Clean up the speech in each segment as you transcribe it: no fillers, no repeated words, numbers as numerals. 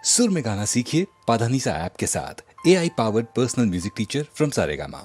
सुर में गाना सीखिए पाधानीसा ऐप के साथ। AI powered personal music teacher from Saregama.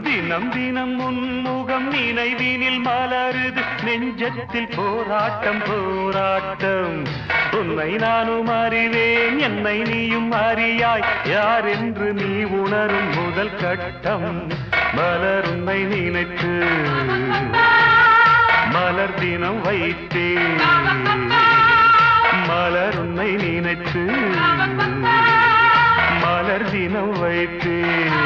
தினம் தினம் முன்முகம் நினைவினில் மலருது நெஞ்சத்தில் போராட்டம் போராட்டம். உன்னை நானும் அறிவேன், என்னை நீயும் அறியாய், யார் என்று நீ உணரும் முதல் கட்டம். மலர் உன்னை நினைத்து மலர் தினம் வைத்தேன், மலர் உன்னை நினைத்து மலர் தினம் வைத்தேன்.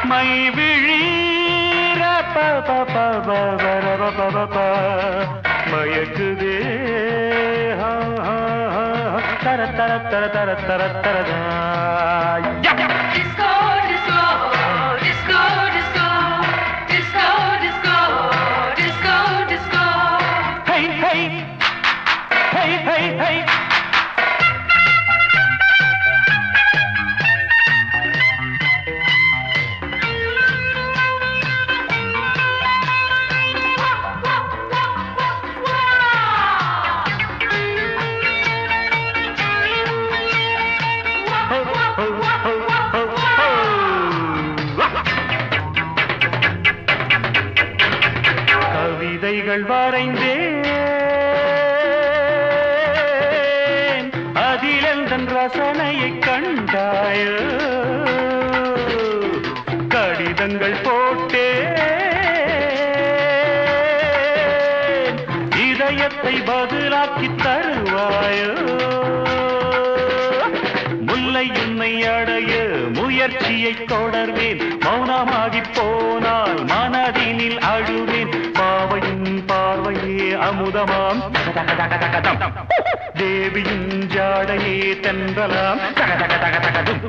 மை விழீர மயக்குதே தர தர தர தர தர தரதா. Disco, disco, disco, disco, disco, disco, disco, disco. Hey, hey, hey, hey, hey. கவிதைகள் வரைந்தேன், அதில் எந்தன் ரசனையை கண்டாயோ. கடிதங்கள் போட்டேன், இதயத்தை பதிலாக்கி தருவாயோ. முல்லை உன்னை அடைய முயற்சியை தொடர்வேன், மௌனமாகி போனால் மனதினில் அழுவேன். பாவையின் பார்வையே அமுதமாம், தேவியின் ஜாடையே தென்றலாம், தகதகதகதகதும்.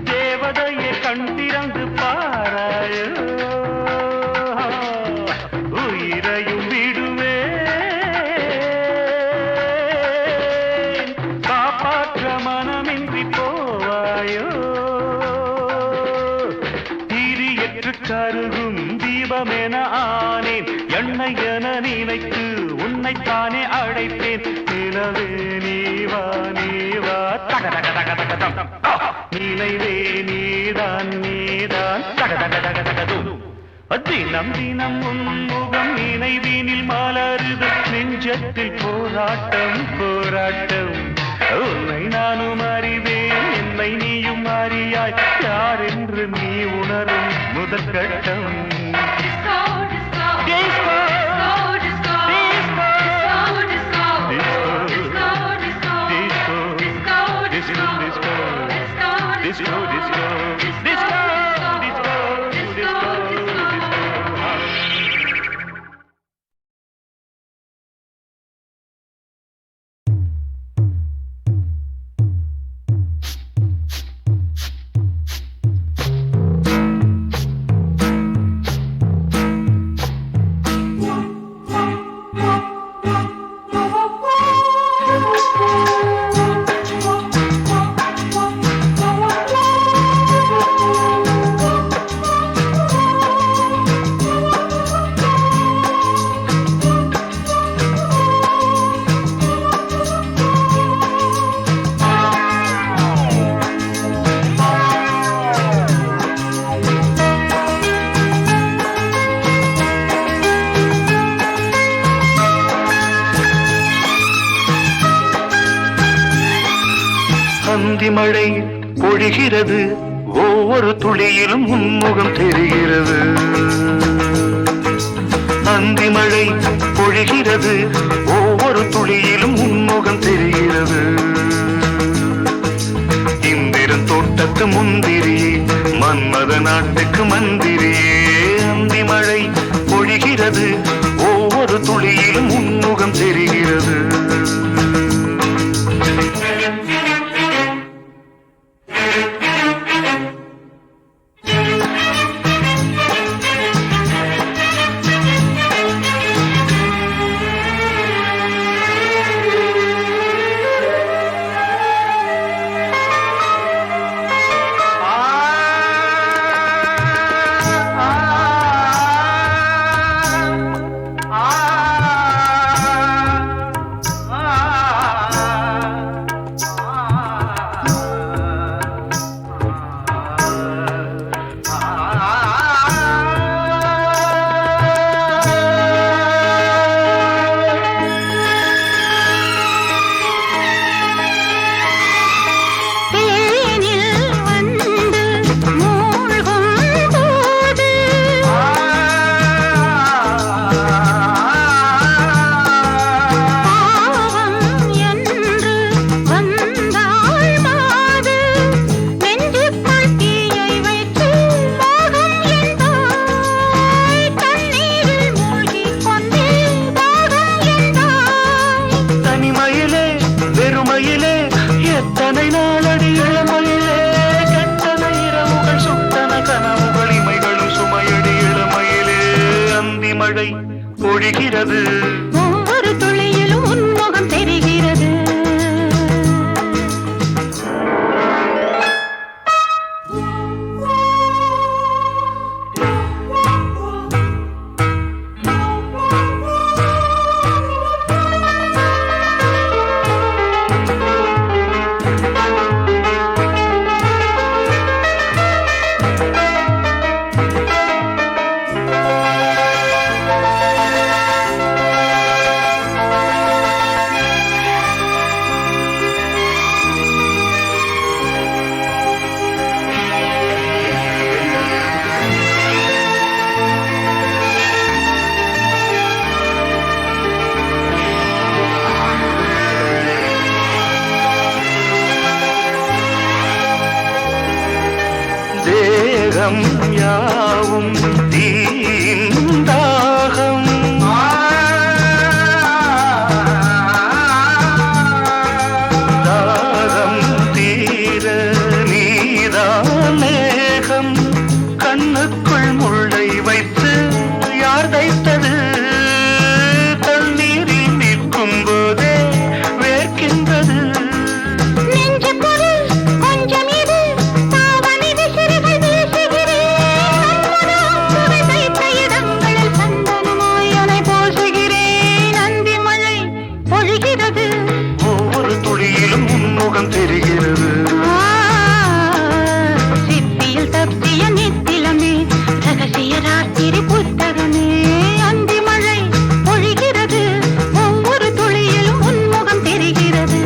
தேவதையை கண் திறந்து பாராயோ. உயிரையும் விடுவேன், காப்பாற்ற மனமின்றி போவாயோ. திரியற்று கருகும் தீபமென ஆனேன், எண்ணெய் என நினைத்து உன்னைத்தானே அழைப்பேன். நிலவே நீவா நீவா தகதகதகதகதம், நினைவே நீதான் நீதான் தகதகதகதகதும். தினம் தினம் உன்முகம் நினைவினில் மலருது நெஞ்சத்தில் போராட்டம் போராட்டம். உன்னை நானும் அறிவேன், என்னை நீயும் அறியாய், யார் என்று நீ உணரும் முதல் கட்டம். Disco, disco, Disco. disco, disco, disco, disco, disco, disco, disco, disco, disco, disco, disco. அந்தி மழை பொழிகிறது, ஒவ்வொரு துளியிலும் உன்முகம் தெரிகிறது. அந்தி மழை பொழிகிறது, ஒவ்வொரு துளியிலும் உன்முகம் தெரிகிறது. இந்திரன் தோட்டத்து முந்திரியே, மன்மத நாட்டுக்கு மந்திரியே. அந்தி மழை பொழிகிறது, ஒவ்வொரு துளியிலும் உன்முகம் தெரிகிறது. பொழிகிறது, ஒவ்வொரு துளியிலும் உன்முகம் தெரிகிறது. தேகம் யாவும் தீந்தாகம். தாகம் தீர நீதான் மேகம். கண்ணுக்குள் முள்ளை வைத்து யார் தைத்தது? தண்ணீரில் நிற்கும் போதே வேர்க்கின்றது. ஒவ்வொரு துளியிலும் உன்முகம் தெரிகிறது. சிப்பியில் தப்பிய நித்திலமே, ரகசிய ராத்திரி புத்தகமே. அந்தி மழை பொழிகிறது, ஒவ்வொரு துளியிலும் உன்முகம் தெரிகிறது.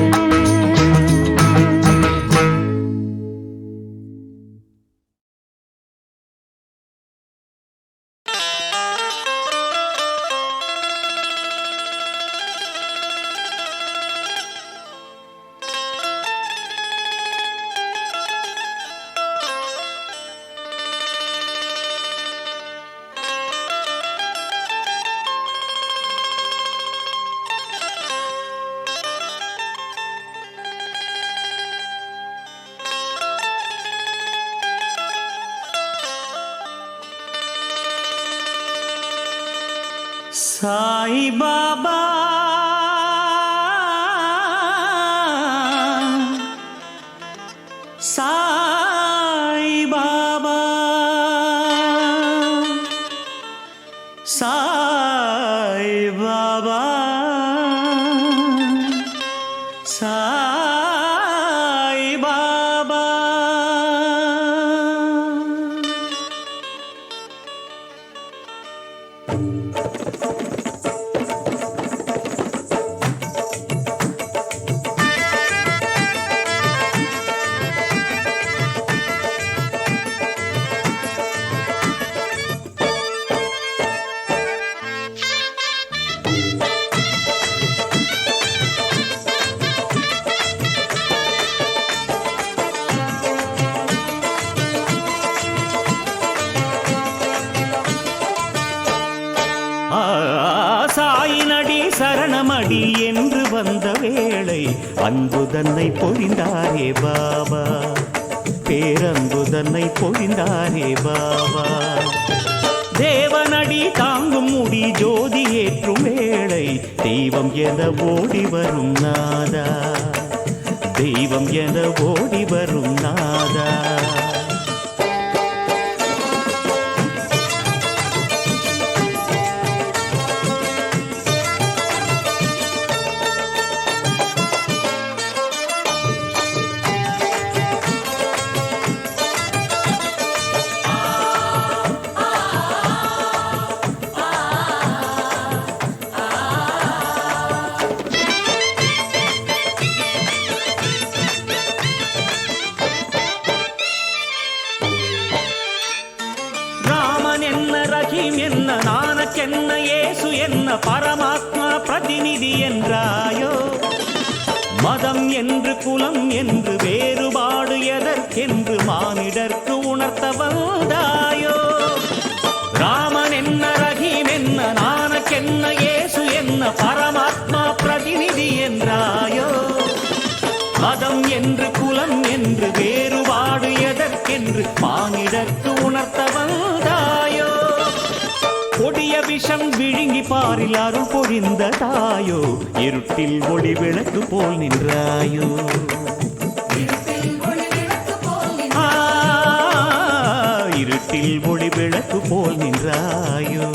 சாய் பாபா சாய் பாபா சாய் பாபா சாய் பாபா. என்று வந்த வேளை அன்பு தன்னை பொழிந்தாரே பாபா, பேரன்பு தன்னை பொழிந்தாரே பாபா. தேவனடி தாங்கும் முடி ஜோதி ஏற்றும் வேளை தெய்வம் என ஓடி வரும் நாதா, தெய்வம் என ஓடி வரும் நாதா. என்ன நானக்கென்ன இயேசு என்ன பரமாத்மா பிரதிநிதி என்றாயோ, மதம் என்று குலம் என்று வேறுபாடு எதற்கென்று மானிடர்க்கு உணர்த்த வந்தாயோ. ராமன் என்ன ரஹீம் என்ன நானக்கென்ன இயேசு என்ன பரமாத்மா பிரதிநிதி என்றாயோ, மதம் என்று குலம் என்று வேறுபாடு எதற்கென்று மானிடர்க்கு உணர்த்த வந்தாயோ. கொடிய விஷம் விழுங்கி பாரில் அருள் பொழிந்த தாயோ, இருட்டில் ஒளி விளக்கு போல் நின்றாயோ. இருட்டில் ஒளி விளக்கு போல் நின்றாயோ.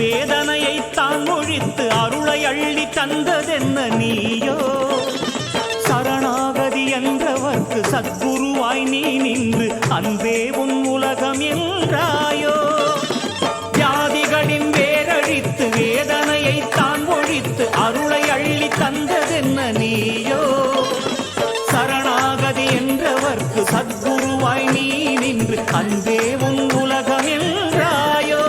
வேதனையை தான் ஒழித்து அருளை அள்ளி தந்ததென்ன நீயோ. சரணாகதி என்றவர்க்கு சத்குருவாய் நீ நின்று அன்பே உன் உலகம் என்றாயோ. வியாதிகளின் வேரழித்து வேதனையை தான் ஒழித்து அருளை அள்ளி தந்ததென்ன நீயோ. சரணாகதி என்றவர்க்கு சத்குருவாய் நீ நின்று அன்பே உன் உலகம் என்றாயோ.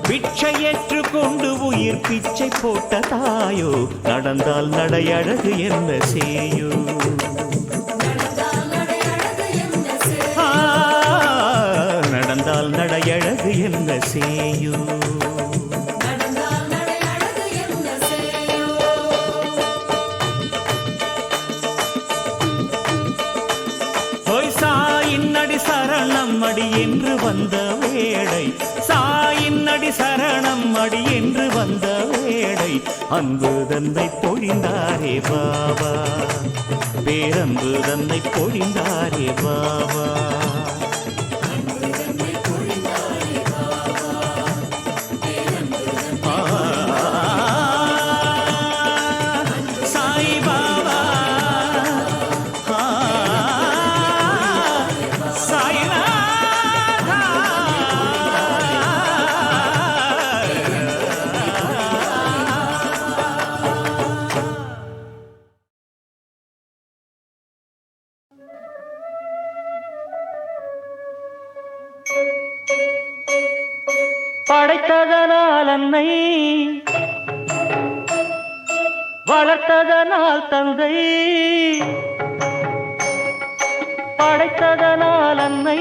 பிச்சை ஏற்றுக்கொண்டு உயிர் பிச்சை போட்ட தாயோ, நடந்தால் நடையழகு என்ன செய்யோ. நடந்தால் நடையழகு என்ன செய்யோ. சாயின்னடி சரணம் அடி என்று வந்த வேளை, சாயின்னடி சரணம் அடி என்று வந்த வேளை அன்பு தன்னை பொழிந்தாரே பாபா, பேரன்பு தன்னை பொழிந்தாரே பாபா. படைத்ததனால் அன்னை, வளர்த்ததனால் தந்தை. படைத்ததனால் அன்னை,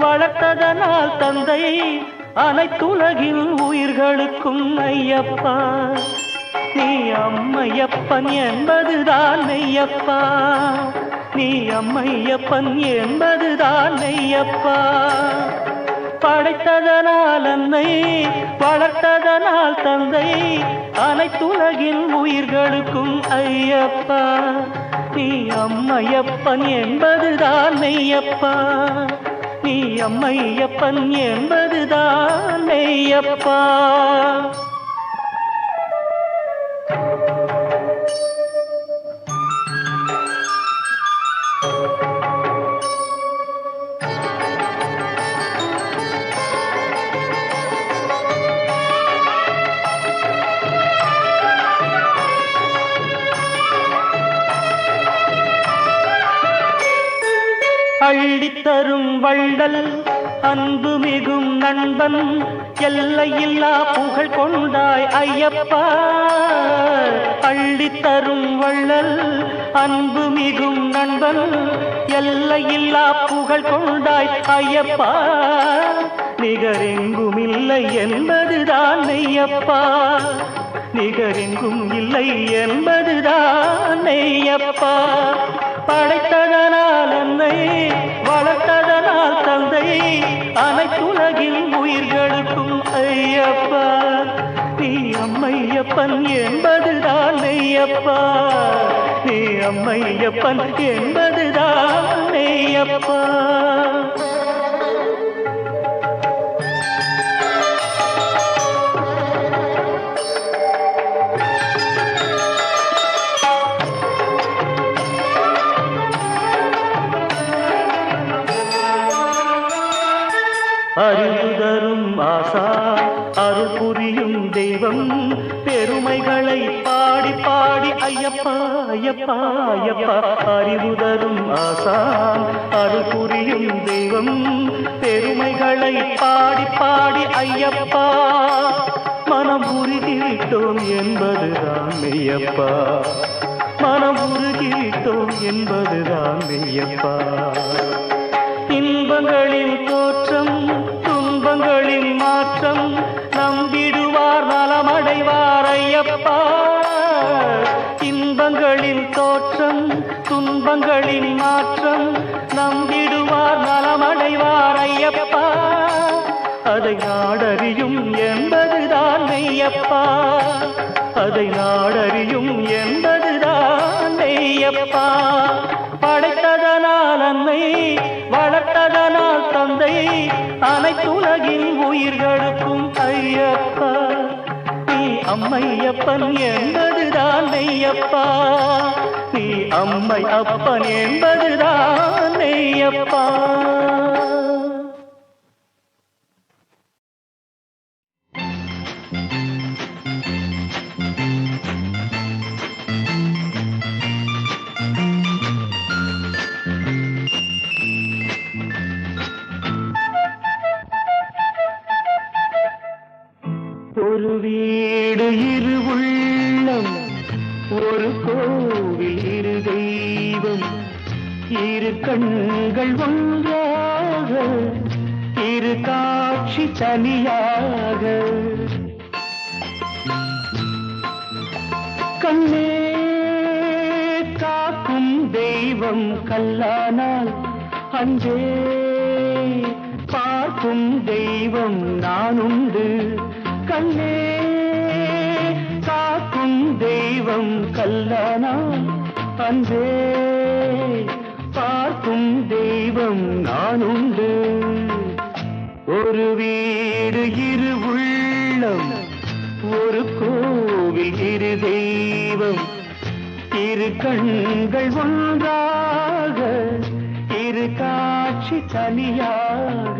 வளர்த்ததனால் தந்தை. அனைத்துலகில் உயிர்களுக்கும் ஐயப்பா, நீ அம்மையப்பன் என்பதுதான் மெய்யப்பா. நீ அம்மையப்பன் என்பதுதான் மெய்யப்பா. படைத்ததனால் அன்னை, வளர்த்ததனால் தந்தை. அனைத்துலகின் உயிர்களுக்கும் ஐயப்பா, நீ அம்மையப்பன் என்பதுதான் மெய்யப்பா. நீ அம்மையப்பன் என்பதுதான் மெய்யப்பா. அள்ளித்தரும் வள்ளல் அன்பு மிகும் நண்பன் எல்லையில்லா புகழ் கொண்டாய் ஐயப்பா. அள்ளித்தரும் வள்ளல் அன்பு மிகும் நண்பன் எல்லையில்லா புகழ் கொண்டாய் ஐயப்பா. நிகரெங்கும் இல்லை என்பதுதான் மெய்யப்பா, நிகரெங்கும் இல்லை என்பதுதான் மெய்யப்பா. படைத்ததனால் என்னை வளர்த்ததனால் தந்தை அனைத்துலகில் உயிர்களுக்கும் ஐயப்பா. நீ அம்மையப்பன் என்பதுதான் மெய்யப்பா, நீ அம்மையப்பன் என்பதுதான் மெய்யப்பா. அறிவு தரும் ஆசா அருள் புரியும் தெய்வம் பெருமைகளை பாடி பாடி ஐயப்பா ஐயப்பா ஐயப்பா. அறிவு தரும் ஆசா அருள் புரியும் தெய்வம் பெருமைகளை பாடி பாடி ஐயப்பா. மனம் உருகிவிட்டோம் என்பதுதான் மெய்யப்பா, மனம் உருகிவிட்டோம் என்பதுதான் மெய்யப்பா. இன்பங்களின் தோற்றம் துன்பங்களின் மாற்றம் நம்பிடுவார் நலமடைவார் ஐயப்பா. இன்பங்களின் தோற்றம் துன்பங்களின் மாற்றம் நம்பிடுவார் நலமடைவார் ஐயப்பா. அதை நாடறியும் என்பதுதான் மெய்யப்பா, அதை நாடறியும் என்பதுதான் மெய்யப்பா. படைத்ததனால் அன்னை வளர்த்ததனால் தந்தை அனைத்துலகின் உயிர்களுக்கும் ஐயப்பா. நீ அம்மையப்பன் என்பதுதான் மெய்யப்பா, நீ அம்மை அப்பன் என்பதுதான் மெய்யப்பா. ஒரு வீடு இரு உள்ளம் ஒரு கோவில் இரு தெய்வம் இரு கண்கள் ஒன்றாக இரு காட்சி தனியாக. கண்ணே காக்கும் தெய்வம் கல்லானால் அஞ்சே பார்க்கும் தெய்வம் நானுண்டு. கண்ணே காக்கும் தெய்வம் கல்லானால் அன்பே பார்க்கும் தெய்வம் நானுண்டு. ஒரு வீடு இரு உள்ளம் ஒரு கோவில் இரு தெய்வம் இரு கண்கள் ஒன்றாக இரு காட்சி தனியாக.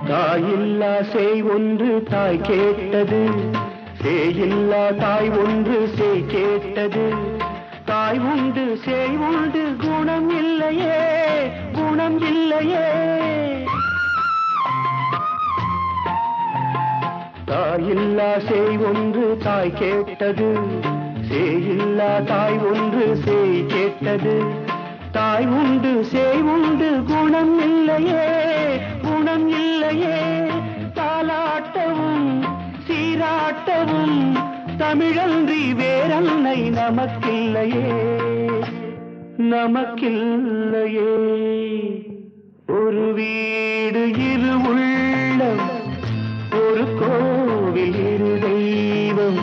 தாயில்லா சேய் ஒன்று தாய் கேட்டது, சேயில்லா தாய் ஒன்று சேய் கேட்டது. தாய் உண்டு சேய் உண்டு குணம் இல்லையே குணம் இல்லையே. தாயில்லா சேய் ஒன்று தாய் கேட்டது, சேயில்லா தாய் ஒன்று சேய் கேட்டது. தாய் உண்டு சேய் உண்டு குணம் இல்லையே குணம் இல்லையே. தாலாட்டவும் சீராட்டவும் தமிழன்றி வேறன்னை நமக்கில்லையே நமக்கில்லையே. ஒரு வீடு இரு உள்ளம் ஒரு கோவில் இரு தெய்வம்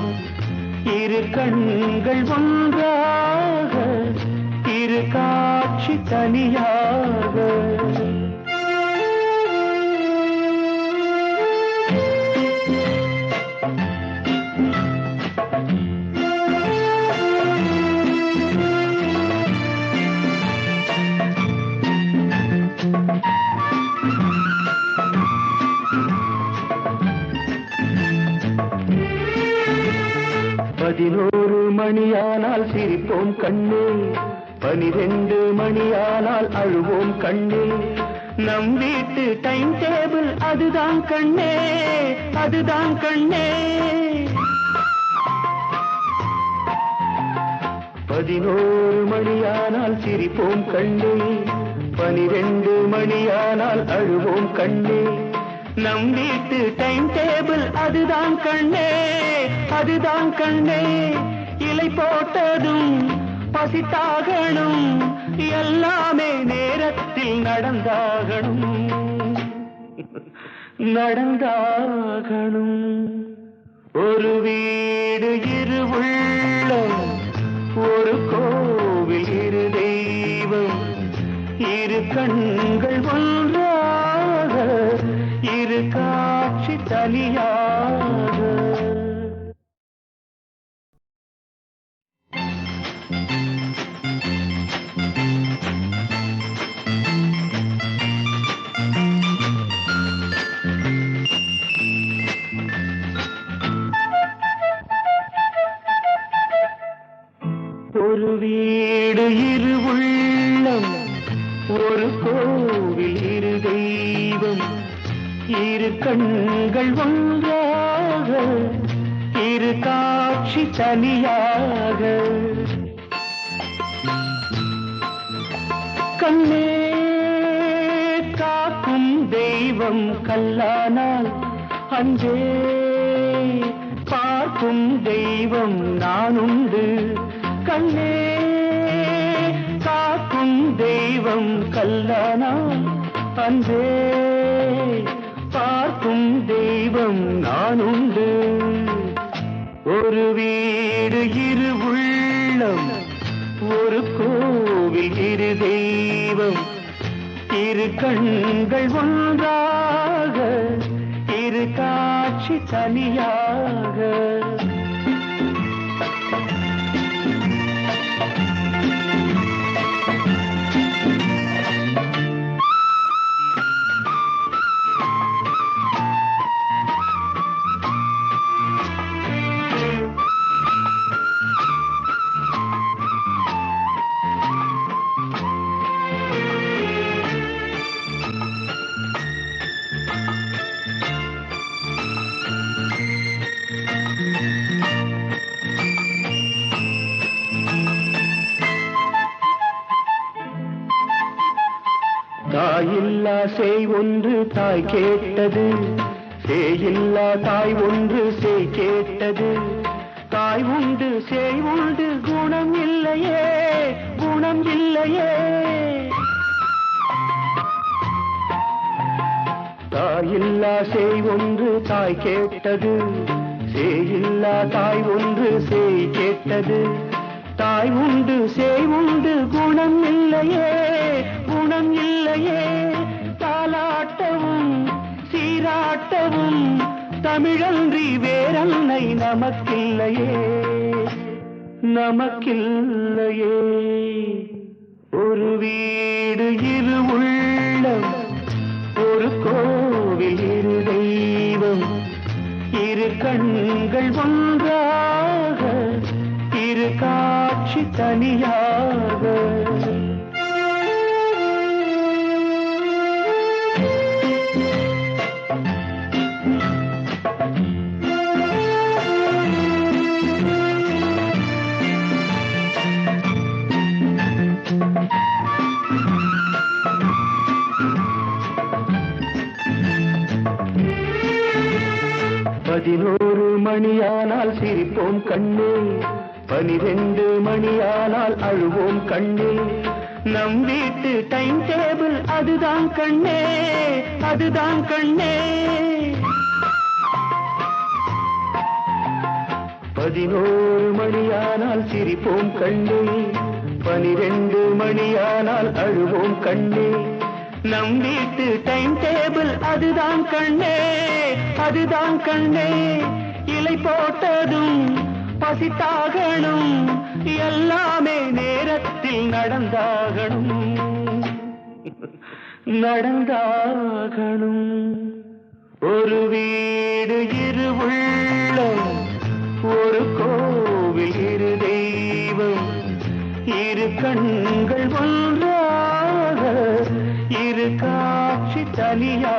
இரு கண்கள் ஒன்றாக இரு காட்சி தனியாக பதினோரு மணியானால் சிரிப்போம் கண்ணே 12 மணியானால் அழுவோம் கண்ணே நம் வீட்டு டைம் டேபிள் அதுதான் கண்ணே அதுதான் கண்ணே 11 மணியானால் சிரிப்போம் கண்ணே 12 மணியானால் அழுவோம் கண்ணே நம் வீட்டு டைம் டேபிள் அதுதான் கண்ணே அதுதான் கண்ணே இலை போட்டதும் பசித்தாகணும் எல்லாமே நேரத்தில் நடந்தாகணும் நடந்தாகணும் ஒரு வீடு இரு உள்ளம் ஒரு கோவில் இரு தெய்வம் இரு கண்கள் ஒன்றாக இரு காட்சி தனியாக ஒரு வீடு இரு உள்ளம் ஒரு கோவில் இரு தெய்வம் இரு கண்கள் ஒன்றாக இரு காட்சி தனியாக கண்ணே காக்கும் தெய்வம் கல்லானால் அஞ்சே பார்க்கும் தெய்வம் நானுண்டு கண்ணே காக்கும் தெய்வம் கல்லானால் அஞ்சே பார்க்கும் தெய்வம் நானுண்டு ஒரு வீடு இரு உள்ளம் ஒரு கோவில் இரு தெய்வம் இரு கண்கள் ஒன்றாக இரு காட்சி தனியாக தாயில்லா சேய் ஒன்று தாய் கேட்டது சேயில்லா தாய் ஒன்று சேய் கேட்டது தாய் உண்டு சேய் உண்டு குணம் இல்லையே குணம் இல்லையே தாயில்லா சேய் ஒன்று தாய் கேட்டது சேயில்லா தாய் ஒன்று சேய் கேட்டது தாய் உண்டு சேய் உண்டு குணம் இல்லையே குணம் இல்லையே தாலாட்டவும் சீராட்டவும் தமிழன்றி வேறன்னை நமக்கில்லையே நமக்கில்லையே ஒரு வீடு இரு உள்ளம் ஒரு கோவில் இரு தெய்வம் இரு கண்கள் ஒன்றாக இரு காட்சி தனியாக பதினோரு மணியானால் சிரிப்போம் கண்ணே 12 மணியானால் அழுவோம் கண்ணே நம் வீட்டு டைம் டேபிள் அதுதான் கண்ணே அதுதான் கண்ணே 11 மணியானால் சிரிப்போம் கண்ணே, 12 மணியானால் அழுவோம் கண்ணே. நம் வீட்டு டைம் டேபிள் அதுதான் கண்ணே, அதுதான் கண்ணே. இலை போட்டதும் பசித்தாகணும், எல்லாமே நேரத்தில் நடந்தாகணும், நடந்தாகணும். ஒரு வீடு இரு உள்ளம், ஒரு கோவில் இரு தெய்வம், இரு கண்கள் ஒன்றாக, இரு காட்சி தனியாக.